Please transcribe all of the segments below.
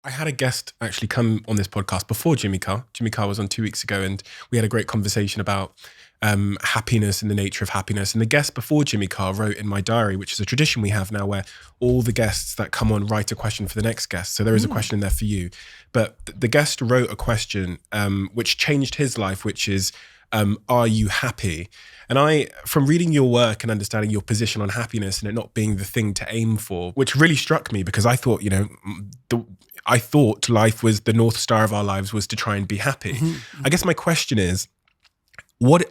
I had a guest actually come on this podcast before Jimmy Carr. Jimmy Carr was on 2 weeks ago, and we had a great conversation about happiness and the nature of happiness. And the guest before Jimmy Carr wrote in my diary, which is a tradition we have now, where all the guests that come on write a question for the next guest. So there is a question in there for you. But the guest wrote a question which changed his life, which is, are you happy? And from reading your work and understanding your position on happiness and it not being the thing to aim for, which really struck me, because I thought, I thought life was the North Star of our lives was to try and be happy. Mm-hmm. I guess my question is,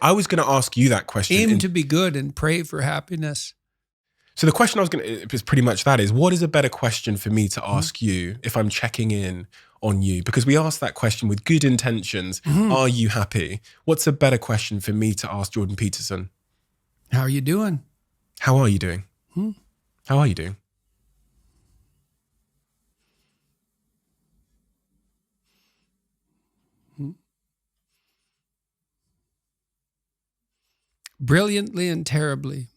I was going to ask you that question. Aim to be good and pray for happiness. So the question I was going to, is pretty much that is, what is a better question for me to ask you if I'm checking in on you? Because we asked that question with good intentions. Are you happy? What's a better question for me to ask Jordan Peterson? How are you doing? How are you doing? How are you doing? Brilliantly and terribly.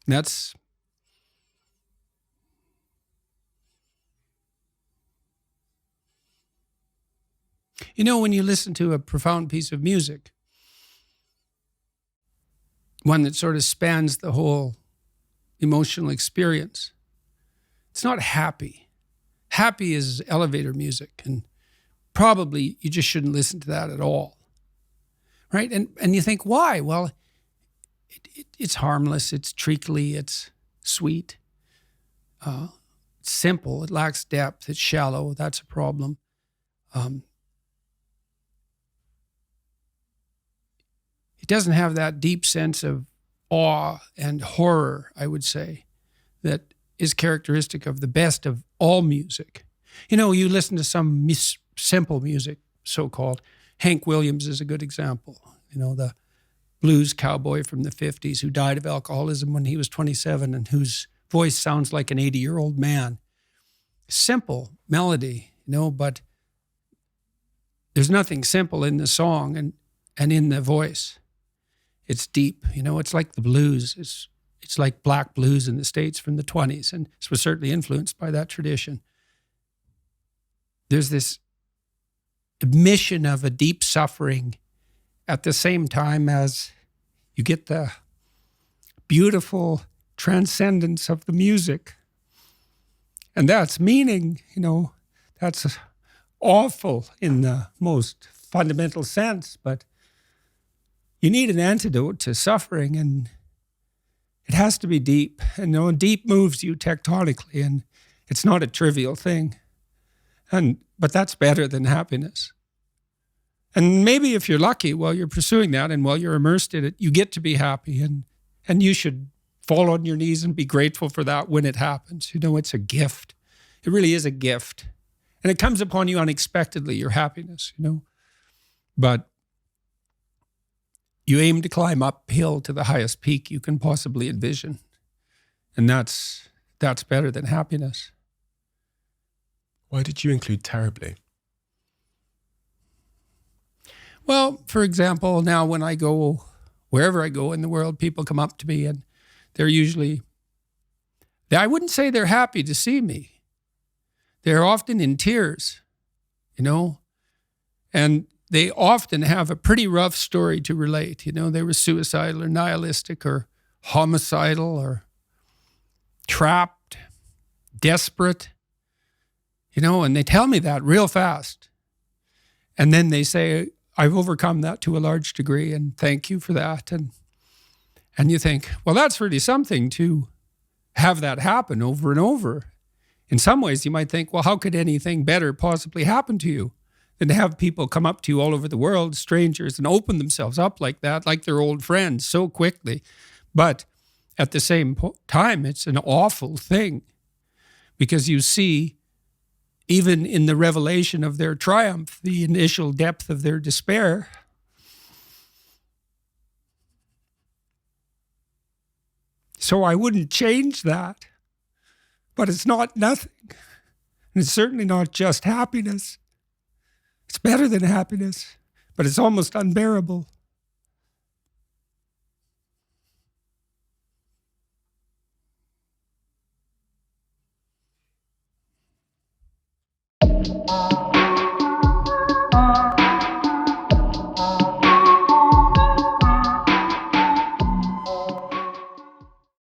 That's when you listen to a profound piece of music, one that sort of spans the whole emotional experience, it's not happy. Happy is elevator music, and probably you just shouldn't listen to that at all, right? And you think, why? Well, it's harmless, it's treacly, it's sweet, it's simple, it lacks depth, it's shallow, that's a problem. It doesn't have that deep sense of awe and horror, I would say, that is characteristic of the best of all music. You listen to some simple music, so-called. Hank Williams is a good example. The blues cowboy from the 50s who died of alcoholism when he was 27 and whose voice sounds like an 80-year-old man. Simple melody, but there's nothing simple in the song and in the voice. It's deep, it's like the blues. It's like black blues in the States from the 20s, and this was certainly influenced by that tradition. There's this admission of a deep suffering at the same time as you get the beautiful transcendence of the music. And that's meaning, that's awful in the most fundamental sense, but you need an antidote to suffering, and it has to be deep. And deep moves you tectonically, and it's not a trivial thing. But that's better than happiness. And maybe if you're lucky, while you're pursuing that and while you're immersed in it, you get to be happy, and you should fall on your knees and be grateful for that when it happens. It's a gift. It really is a gift. And it comes upon you unexpectedly, your happiness, But you aim to climb uphill to the highest peak you can possibly envision. And that's better than happiness. Why did you include terribly? Well, for example, now when I go, wherever I go in the world, people come up to me and they're usually, I wouldn't say they're happy to see me. They're often in tears, and they often have a pretty rough story to relate. They were suicidal or nihilistic or homicidal or trapped, desperate, and they tell me that real fast. And then they say, I've overcome that to a large degree, and thank you for that. And you think, well, that's really something to have that happen over and over. In some ways, you might think, well, how could anything better possibly happen to you than to have people come up to you all over the world, strangers, and open themselves up like that, like they're old friends so quickly. But at the same time, it's an awful thing, because you see, even in the revelation of their triumph, the initial depth of their despair. So I wouldn't change that. But it's not nothing. And it's certainly not just happiness. It's better than happiness, but it's almost unbearable.